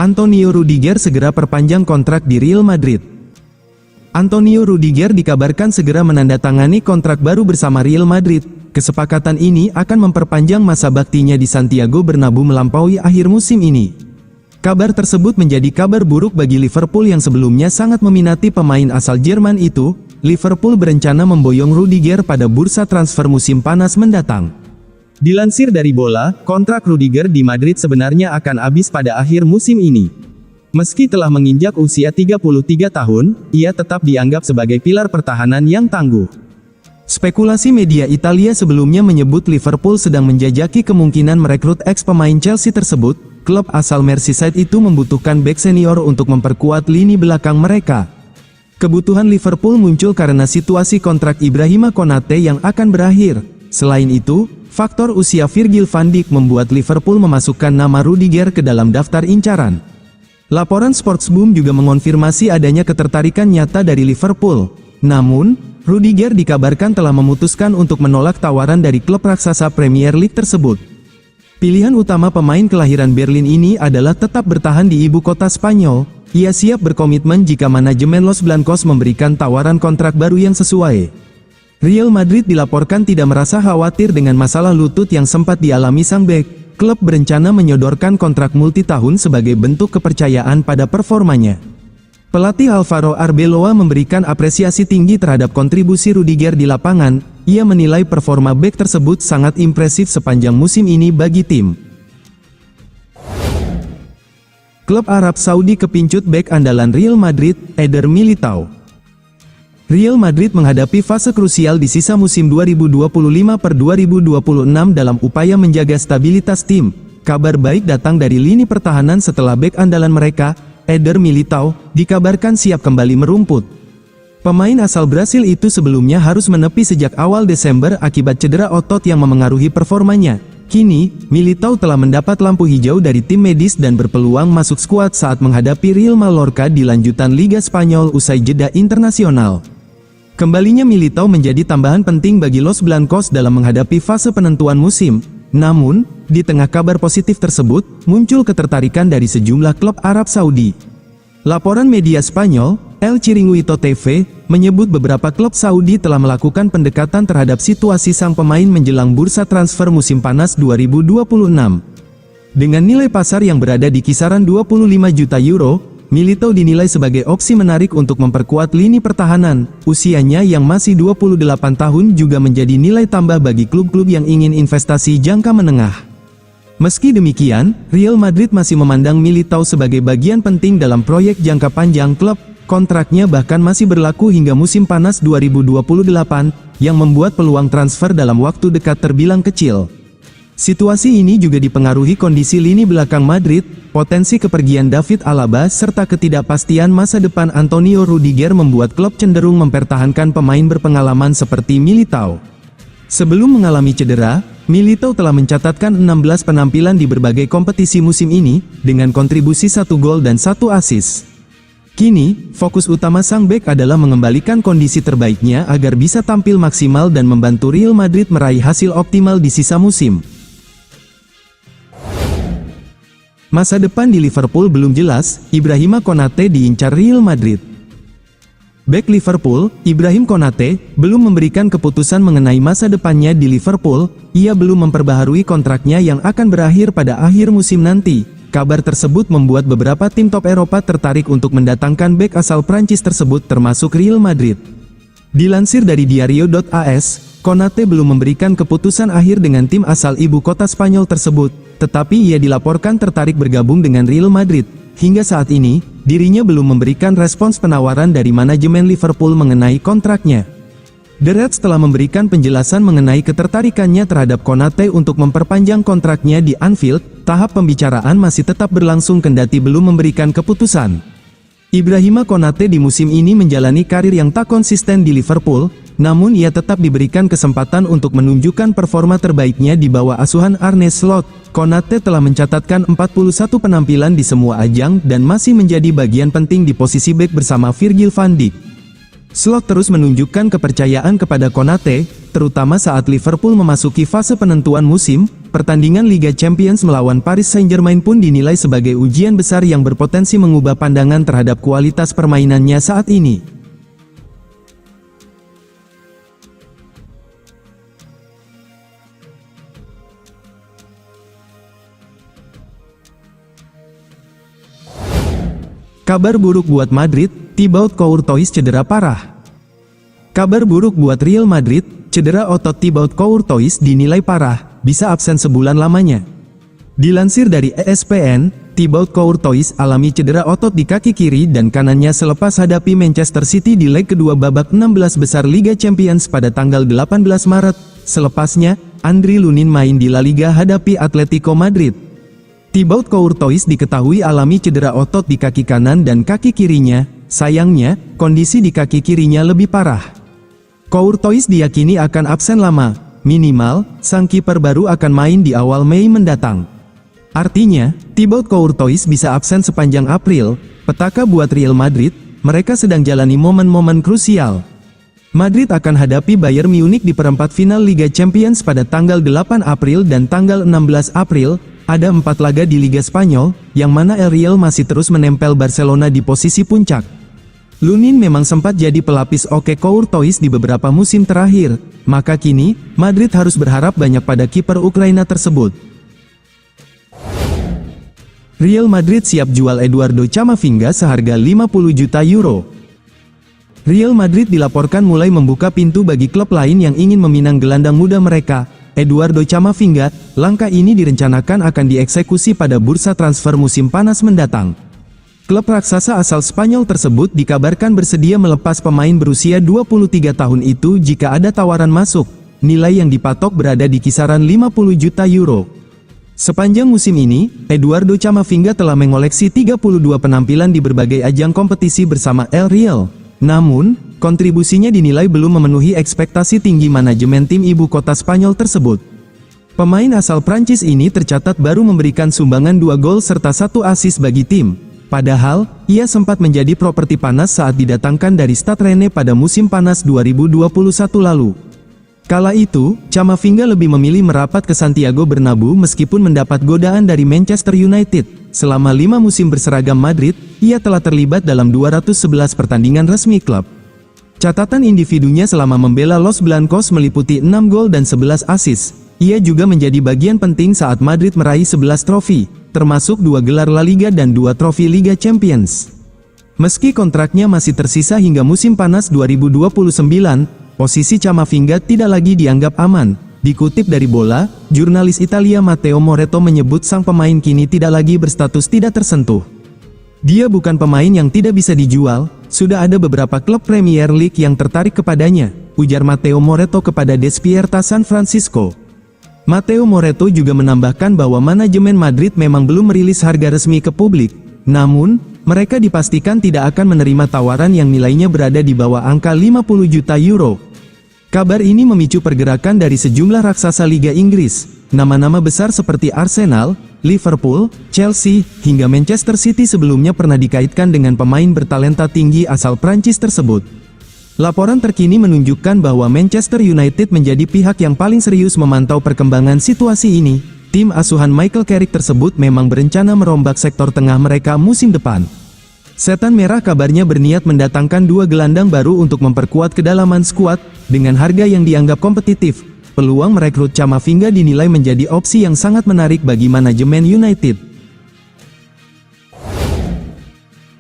Antonio Rudiger segera perpanjang kontrak di Real Madrid. Antonio Rudiger dikabarkan segera menandatangani kontrak baru bersama Real Madrid. Kesepakatan ini akan memperpanjang masa baktinya di Santiago Bernabeu melampaui akhir musim ini. Kabar tersebut menjadi kabar buruk bagi Liverpool yang sebelumnya sangat meminati pemain asal Jerman itu. Liverpool berencana memboyong Rudiger pada bursa transfer musim panas mendatang. Dilansir dari Bola, kontrak Rudiger di Madrid sebenarnya akan habis pada akhir musim ini. Meski telah menginjak usia 33 tahun, ia tetap dianggap sebagai pilar pertahanan yang tangguh. Spekulasi media Italia sebelumnya menyebut Liverpool sedang menjajaki kemungkinan merekrut ex-pemain Chelsea tersebut. Klub asal Merseyside itu membutuhkan bek senior untuk memperkuat lini belakang mereka. Kebutuhan Liverpool muncul karena situasi kontrak Ibrahima Konate yang akan berakhir. Selain itu, faktor usia Virgil van Dijk membuat Liverpool memasukkan nama Rudiger ke dalam daftar incaran. Laporan Sportsboom juga mengonfirmasi adanya ketertarikan nyata dari Liverpool. Namun, Rudiger dikabarkan telah memutuskan untuk menolak tawaran dari klub raksasa Premier League tersebut. Pilihan utama pemain kelahiran Berlin ini adalah tetap bertahan di ibu kota Spanyol. Ia siap berkomitmen jika manajemen Los Blancos memberikan tawaran kontrak baru yang sesuai. Real Madrid dilaporkan tidak merasa khawatir dengan masalah lutut yang sempat dialami sang bek. Klub berencana menyodorkan kontrak multitahun sebagai bentuk kepercayaan pada performanya. Pelatih Alvaro Arbeloa memberikan apresiasi tinggi terhadap kontribusi Rudiger di lapangan. Ia menilai performa bek tersebut sangat impresif sepanjang musim ini bagi tim. Klub Arab Saudi kepincut bek andalan Real Madrid, Eder Militao. Real Madrid menghadapi fase krusial di sisa musim 2025-2026 dalam upaya menjaga stabilitas tim. Kabar baik datang dari lini pertahanan setelah bek andalan mereka, Eder Militao, dikabarkan siap kembali merumput. Pemain asal Brasil itu sebelumnya harus menepi sejak awal Desember akibat cedera otot yang memengaruhi performanya. Kini, Militao telah mendapat lampu hijau dari tim medis dan berpeluang masuk skuad saat menghadapi Real Mallorca di lanjutan Liga Spanyol usai jeda internasional. Kembalinya Militao menjadi tambahan penting bagi Los Blancos dalam menghadapi fase penentuan musim. Namun, di tengah kabar positif tersebut, muncul ketertarikan dari sejumlah klub Arab Saudi. Laporan media Spanyol, El Chiringuito TV, menyebut beberapa klub Saudi telah melakukan pendekatan terhadap situasi sang pemain menjelang bursa transfer musim panas 2026. Dengan nilai pasar yang berada di kisaran 25 juta euro, Militao dinilai sebagai opsi menarik untuk memperkuat lini pertahanan. Usianya yang masih 28 tahun juga menjadi nilai tambah bagi klub-klub yang ingin investasi jangka menengah. Meski demikian, Real Madrid masih memandang Militao sebagai bagian penting dalam proyek jangka panjang klub. Kontraknya bahkan masih berlaku hingga musim panas 2028, yang membuat peluang transfer dalam waktu dekat terbilang kecil. Situasi ini juga dipengaruhi kondisi lini belakang Madrid, potensi kepergian David Alaba serta ketidakpastian masa depan Antonio Rudiger membuat klub cenderung mempertahankan pemain berpengalaman seperti Militao. Sebelum mengalami cedera, Militao telah mencatatkan 16 penampilan di berbagai kompetisi musim ini, dengan kontribusi 1 gol dan 1 assist. Kini, fokus utama sang bek adalah mengembalikan kondisi terbaiknya agar bisa tampil maksimal dan membantu Real Madrid meraih hasil optimal di sisa musim. Masa depan di Liverpool belum jelas, Ibrahima Konate diincar Real Madrid. Bek Liverpool, Ibrahim Konate, belum memberikan keputusan mengenai masa depannya di Liverpool. Ia belum memperbaharui kontraknya yang akan berakhir pada akhir musim nanti. Kabar tersebut membuat beberapa tim top Eropa tertarik untuk mendatangkan bek asal Prancis tersebut termasuk Real Madrid. Dilansir dari Diario.as, Konate belum memberikan keputusan akhir dengan tim asal ibu kota Spanyol tersebut, tetapi ia dilaporkan tertarik bergabung dengan Real Madrid. Hingga saat ini, dirinya belum memberikan respons penawaran dari manajemen Liverpool mengenai kontraknya. The Reds telah memberikan penjelasan mengenai ketertarikannya terhadap Konate untuk memperpanjang kontraknya di Anfield. Tahap pembicaraan masih tetap berlangsung kendati belum memberikan keputusan. Ibrahima Konate di musim ini menjalani karir yang tak konsisten di Liverpool, namun ia tetap diberikan kesempatan untuk menunjukkan performa terbaiknya di bawah asuhan Arne Slot. Konate telah mencatatkan 41 penampilan di semua ajang dan masih menjadi bagian penting di posisi bek bersama Virgil van Dijk. Slot terus menunjukkan kepercayaan kepada Konate, terutama saat Liverpool memasuki fase penentuan musim. pertandingan Liga Champions melawan Paris Saint-Germain pun dinilai sebagai ujian besar yang berpotensi mengubah pandangan terhadap kualitas permainannya saat ini. Kabar buruk buat Madrid, Thibaut Courtois cedera parah. Kabar buruk buat Real Madrid, cedera otot Thibaut Courtois dinilai parah, bisa absen sebulan lamanya. Dilansir dari ESPN, Thibaut Courtois alami cedera otot di kaki kiri dan kanannya selepas hadapi Manchester City di leg kedua babak 16 besar Liga Champions pada tanggal 18 Maret. Selepasnya, Andriy Lunin main di La Liga hadapi Atletico Madrid. Thibaut Courtois diketahui alami cedera otot di kaki kanan dan kaki kirinya. Sayangnya, kondisi di kaki kirinya lebih parah. Courtois diyakini akan absen lama, minimal, sang kiper baru akan main di awal Mei mendatang. Artinya, Thibaut Courtois bisa absen sepanjang April. Petaka buat Real Madrid, mereka sedang jalani momen-momen krusial. Madrid akan hadapi Bayern Munich di perempat final Liga Champions pada tanggal 8 April dan tanggal 16 April. Ada 4 laga di Liga Spanyol, yang mana El Real masih terus menempel Barcelona di posisi puncak. Lunin memang sempat jadi pelapis oke Courtois di beberapa musim terakhir, maka kini, Madrid harus berharap banyak pada kiper Ukraina tersebut. Real Madrid siap jual Eduardo Camavinga seharga 50 juta euro. Real Madrid dilaporkan mulai membuka pintu bagi klub lain yang ingin meminang gelandang muda mereka, Eduardo Camavinga. Langkah ini direncanakan akan dieksekusi pada bursa transfer musim panas mendatang. Klub raksasa asal Spanyol tersebut dikabarkan bersedia melepas pemain berusia 23 tahun itu jika ada tawaran masuk. Nilai yang dipatok berada di kisaran 50 juta euro. Sepanjang musim ini, Eduardo Camavinga telah mengoleksi 32 penampilan di berbagai ajang kompetisi bersama El Real. Namun, kontribusinya dinilai belum memenuhi ekspektasi tinggi manajemen tim ibu kota Spanyol tersebut. Pemain asal Prancis ini tercatat baru memberikan sumbangan 2 gol serta 1 assist bagi tim. Padahal, ia sempat menjadi properti panas saat didatangkan dari Stade Rennais pada musim panas 2021 lalu. Kala itu, Camavinga lebih memilih merapat ke Santiago Bernabeu meskipun mendapat godaan dari Manchester United. Selama 5 musim berseragam Madrid, ia telah terlibat dalam 211 pertandingan resmi klub. Catatan individunya selama membela Los Blancos meliputi 6 gol dan 11 assist. Ia juga menjadi bagian penting saat Madrid meraih 11 trofi, termasuk 2 gelar La Liga dan 2 trofi Liga Champions. Meski kontraknya masih tersisa hingga musim panas 2029, posisi Camavinga tidak lagi dianggap aman. Dikutip dari Bola, jurnalis Italia Matteo Moretto menyebut sang pemain kini tidak lagi berstatus tidak tersentuh. Dia bukan pemain yang tidak bisa dijual, sudah ada beberapa klub Premier League yang tertarik kepadanya, ujar Matteo Moretto kepada Despierta San Francisco. Matteo Moretto juga menambahkan bahwa manajemen Madrid memang belum merilis harga resmi ke publik, namun, mereka dipastikan tidak akan menerima tawaran yang nilainya berada di bawah angka 50 juta euro. Kabar ini memicu pergerakan dari sejumlah raksasa Liga Inggris. Nama-nama besar seperti Arsenal, Liverpool, Chelsea, hingga Manchester City sebelumnya pernah dikaitkan dengan pemain bertalenta tinggi asal Prancis tersebut. Laporan terkini menunjukkan bahwa Manchester United menjadi pihak yang paling serius memantau perkembangan situasi ini. Tim asuhan Michael Carrick tersebut memang berencana merombak sektor tengah mereka musim depan. Setan Merah kabarnya berniat mendatangkan 2 gelandang baru untuk memperkuat kedalaman skuad, dengan harga yang dianggap kompetitif. Peluang merekrut Camavinga dinilai menjadi opsi yang sangat menarik bagi manajemen United.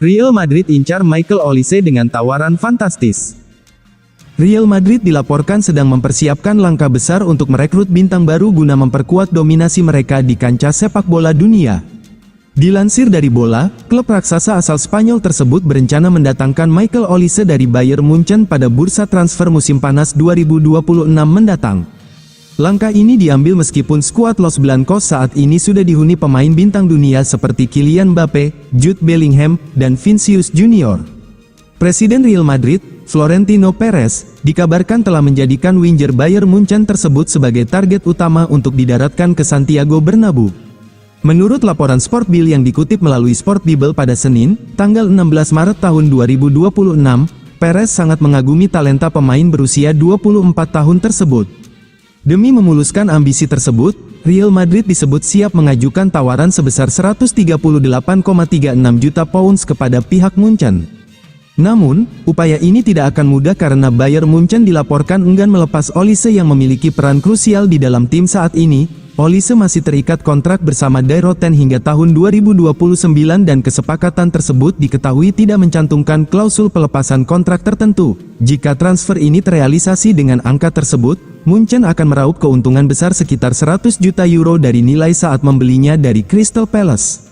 Real Madrid incar Michael Olise dengan tawaran fantastis. Real Madrid dilaporkan sedang mempersiapkan langkah besar untuk merekrut bintang baru guna memperkuat dominasi mereka di kancah sepak bola dunia. Dilansir dari Bola, klub raksasa asal Spanyol tersebut berencana mendatangkan Michael Olise dari Bayern Munchen pada bursa transfer musim panas 2026 mendatang. Langkah ini diambil meskipun skuad Los Blancos saat ini sudah dihuni pemain bintang dunia seperti Kylian Mbappe, Jude Bellingham, dan Vinicius Junior. Presiden Real Madrid, Florentino Perez, dikabarkan telah menjadikan winger Bayern Munchen tersebut sebagai target utama untuk didaratkan ke Santiago Bernabeu. Menurut laporan Sport Bill yang dikutip melalui Sport Bible pada Senin, tanggal 16 Maret tahun 2026, Perez sangat mengagumi talenta pemain berusia 24 tahun tersebut. Demi memuluskan ambisi tersebut, Real Madrid disebut siap mengajukan tawaran sebesar 138,36 juta pounds kepada pihak Munchen. Namun, upaya ini tidak akan mudah karena Bayern Munchen dilaporkan enggan melepas Olise yang memiliki peran krusial di dalam tim saat ini. Olise masih terikat kontrak bersama Die Roten hingga tahun 2029 dan kesepakatan tersebut diketahui tidak mencantumkan klausul pelepasan kontrak tertentu. Jika transfer ini terrealisasi dengan angka tersebut, Munchen akan meraup keuntungan besar sekitar 100 juta euro dari nilai saat membelinya dari Crystal Palace.